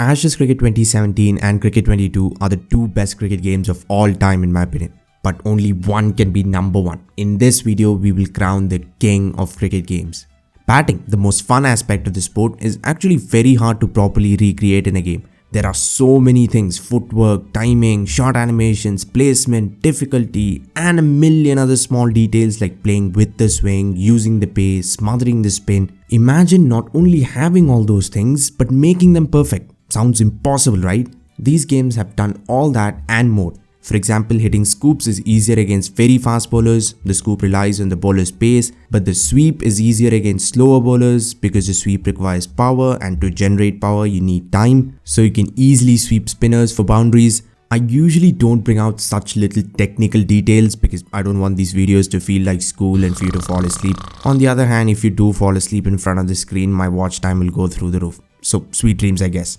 Ashes Cricket 2017 and Cricket 22 are the two best cricket games of all time in my opinion. But only one can be number one. In this video, we will crown the king of cricket games. Batting, the most fun aspect of the sport, is actually very hard to properly recreate in a game. There are so many things: footwork, timing, shot animations, placement, difficulty, and a million other small details like playing with the swing, using the pace, smothering the spin. Imagine not only having all those things, but making them perfect. Sounds impossible, right? These games have done all that and more. For example, hitting scoops is easier against very fast bowlers. The scoop relies on the bowler's pace, but the sweep is easier against slower bowlers because the sweep requires power, and to generate power you need time, so you can easily sweep spinners for boundaries. I usually don't bring out such little technical details because I don't want these videos to feel like school and for you to fall asleep. On the other hand, if you do fall asleep in front of the screen, my watch time will go through the roof. So sweet dreams, I guess.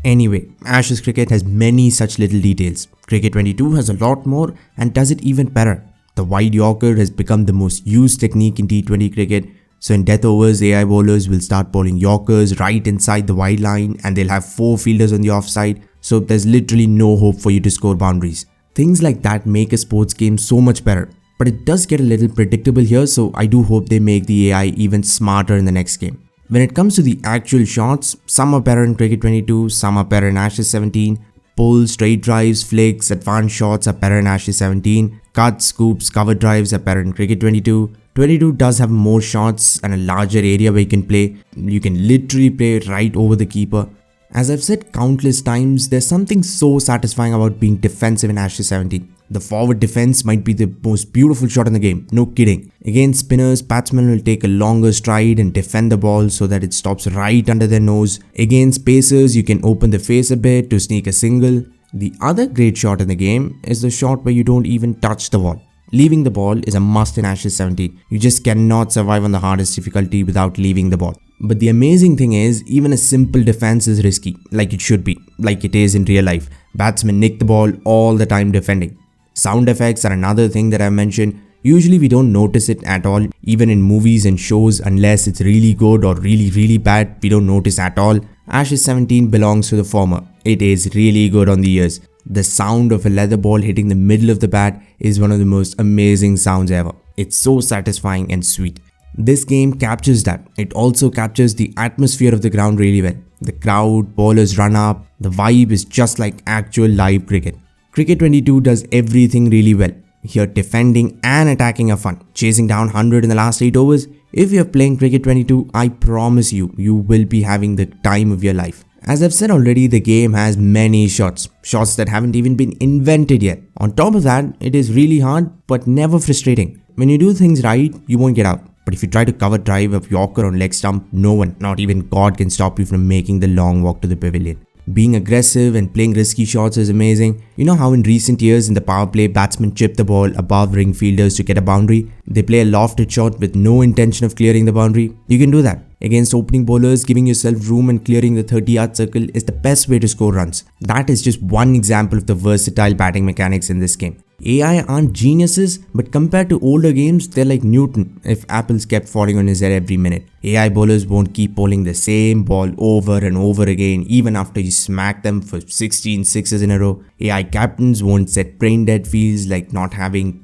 Anyway, Ashes Cricket has many such little details. Cricket 22 has a lot more and does it even better. The wide Yorker has become the most used technique in T20 cricket. So in death overs, AI bowlers will start bowling Yorkers right inside the wide line and they'll have 4 fielders on the offside. So there's literally no hope for you to score boundaries. Things like that make a sports game so much better. But it does get a little predictable here, so I do hope they make the AI even smarter in the next game. When it comes to the actual shots, some are better in Cricket 22, some are better in Ashes 17. Pulls, straight drives, flicks, advanced shots are better in Ashes 17. Cuts, scoops, cover drives are better in Cricket 22. 22 does have more shots and a larger area where you can play. You can literally play right over the keeper. As I've said countless times, there's something so satisfying about being defensive in Ashes 17. The forward defense might be the most beautiful shot in the game, no kidding. Against spinners, batsmen will take a longer stride and defend the ball so that it stops right under their nose. Against pacers, you can open the face a bit to sneak a single. The other great shot in the game is the shot where you don't even touch the ball. Leaving the ball is a must in Ashes 17. You just cannot survive on the hardest difficulty without leaving the ball. But the amazing thing is, even a simple defense is risky, like it should be, like it is in real life. Batsmen nick the ball all the time defending. Sound effects are another thing that I mentioned. Usually we don't notice it at all, even in movies and shows, unless it's really good or really bad, we don't notice at all. Ashes 17 belongs to the former. It is really good on the ears. The sound of a leather ball hitting the middle of the bat is one of the most amazing sounds ever. It's so satisfying and sweet. This game captures that. It also captures the atmosphere of the ground really well. The crowd, bowlers run up, the vibe is just like actual live cricket. Cricket 22 does everything really well. Here defending and attacking are fun. Chasing down 100 in the last 8 overs. If you're playing Cricket 22, I promise you, you will be having the time of your life. As I've said already, the game has many shots. Shots that haven't even been invented yet. On top of that, it is really hard but never frustrating. When you do things right, you won't get out. But if you try to cover drive a Yorker on leg stump, no one, not even God, can stop you from making the long walk to the pavilion. Being aggressive and playing risky shots is amazing. You know how in recent years in the power play, batsmen chip the ball above ring fielders to get a boundary? They play a lofted shot with no intention of clearing the boundary. You can do that. Against opening bowlers, giving yourself room and clearing the 30-yard circle is the best way to score runs. That is just one example of the versatile batting mechanics in this game. AI aren't geniuses, but compared to older games, they're like Newton if apples kept falling on his head every minute. AI bowlers won't keep bowling the same ball over and over again even after you smack them for 16 sixes in a row. AI captains won't set brain dead fields like not having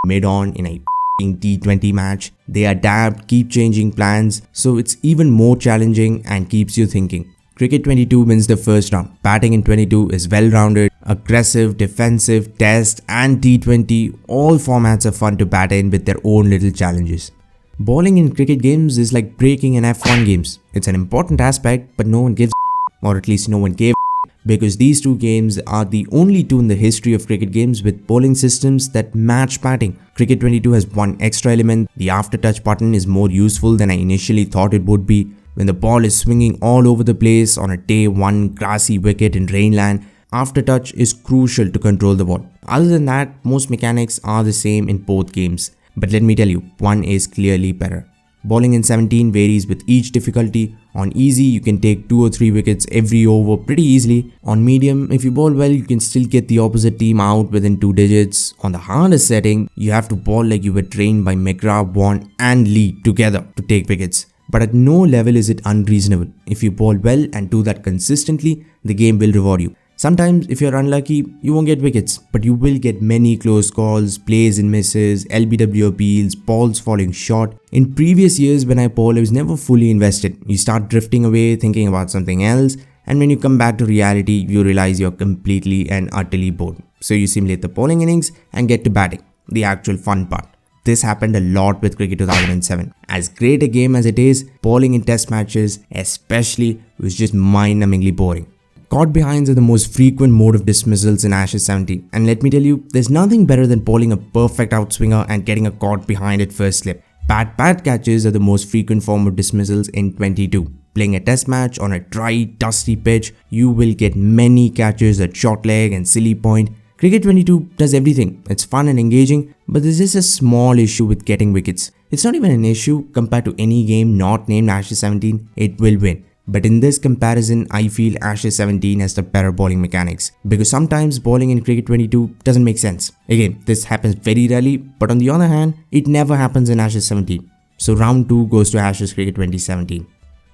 mid-on in a T20 match. They adapt, keep changing plans, so it's even more challenging and keeps you thinking. Cricket 22 wins the first round. Batting in 22 is well-rounded, aggressive, defensive, test and T20. All formats are fun to bat in with their own little challenges. Bowling in cricket games is like braking in F1 games. It's an important aspect, but no one gives or at least no one gave because these two games are the only two in the history of cricket games with bowling systems that match batting. Cricket 22 has one extra element. The after-touch button is more useful than I initially thought it would be. When the ball is swinging all over the place on a day 1 grassy wicket in rainland, aftertouch is crucial to control the ball. Other than that, most mechanics are the same in both games. But let me tell you, one is clearly better. Bowling in 17 varies with each difficulty. On easy, you can take 2 or 3 wickets every over pretty easily. On medium, if you bowl well, you can still get the opposite team out within 2 digits. On the hardest setting, you have to bowl like you were trained by McGrath, Vaughan and Lee together to take wickets. But at no level is it unreasonable. If you bowl well and do that consistently, the game will reward you. Sometimes if you're unlucky, you won't get wickets, but you will get many close calls, plays and misses, LBW appeals, balls falling short. In previous years when I bowl, I was never fully invested. You start drifting away, thinking about something else, and when you come back to reality, you realize you're completely and utterly bored. So you simulate the bowling innings and get to batting, the actual fun part. This happened a lot with Cricket 2007. As great a game as it is, bowling in test matches especially was just mind-numbingly boring. Caught behinds are the most frequent mode of dismissals in Ashes 70, and let me tell you, there's nothing better than bowling a perfect outswinger and getting a caught behind at first slip. Pat catches are the most frequent form of dismissals in 22. Playing a test match on a dry, dusty pitch, you will get many catches at short leg and silly point. Cricket 22 does everything. It's fun and engaging, but there's just a small issue with getting wickets. It's not even an issue compared to any game not named Ashes 17, it will win. But in this comparison, I feel Ashes 17 has the better bowling mechanics, because sometimes bowling in Cricket 22 doesn't make sense. Again, this happens very rarely, but on the other hand, it never happens in Ashes 17. So round 2 goes to Ashes Cricket 2017.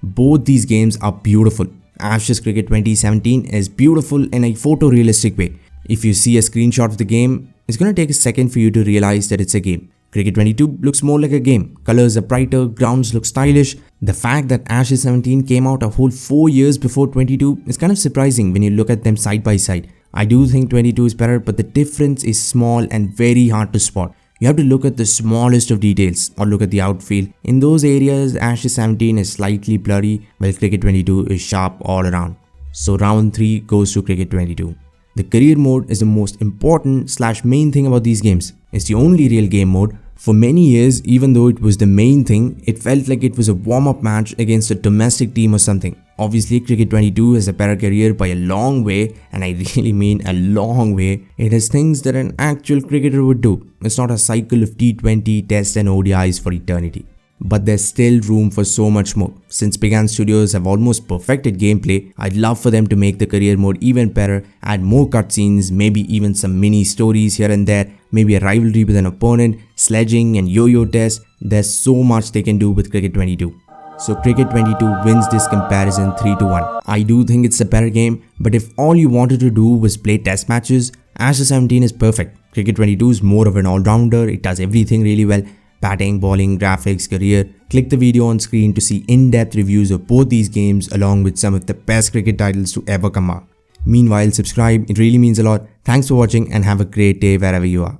Both these games are beautiful. Ashes Cricket 2017 is beautiful in a photorealistic way. If you see a screenshot of the game, it's gonna take a second for you to realize that it's a game. Cricket 22 looks more like a game. Colors are brighter, grounds look stylish. The fact that Ashes 17 came out a whole 4 years before 22 is kind of surprising when you look at them side by side. I do think 22 is better, but the difference is small and very hard to spot. You have to look at the smallest of details or look at the outfield. In those areas, Ashes 17 is slightly blurry, while Cricket 22 is sharp all around. So round 3 goes to Cricket 22. The career mode is the most important / main thing about these games. It's the only real game mode. For many years, even though it was the main thing, it felt like it was a warm-up match against a domestic team or something. Obviously, Cricket 22 has a better career by a long way, and I really mean a long way. It has things that an actual cricketer would do. It's not a cycle of T20, Test and ODIs for eternity. But there's still room for so much more. Since Big Ant Studios have almost perfected gameplay, I'd love for them to make the career mode even better, add more cutscenes, maybe even some mini stories here and there, maybe a rivalry with an opponent, sledging and yo-yo tests. There's so much they can do with Cricket 22. So Cricket 22 wins this comparison 3-1. I do think it's a better game, but if all you wanted to do was play test matches, Ashes 17 is perfect. Cricket 22 is more of an all-rounder, it does everything really well. Batting, bowling, graphics, career. Click the video on screen to see in-depth reviews of both these games along with some of the best cricket titles to ever come out. Meanwhile, subscribe, it really means a lot. Thanks for watching and have a great day wherever you are.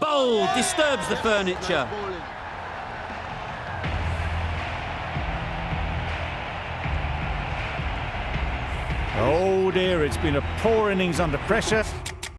Bowl disturbs the furniture. Oh dear, it's been a poor innings under pressure.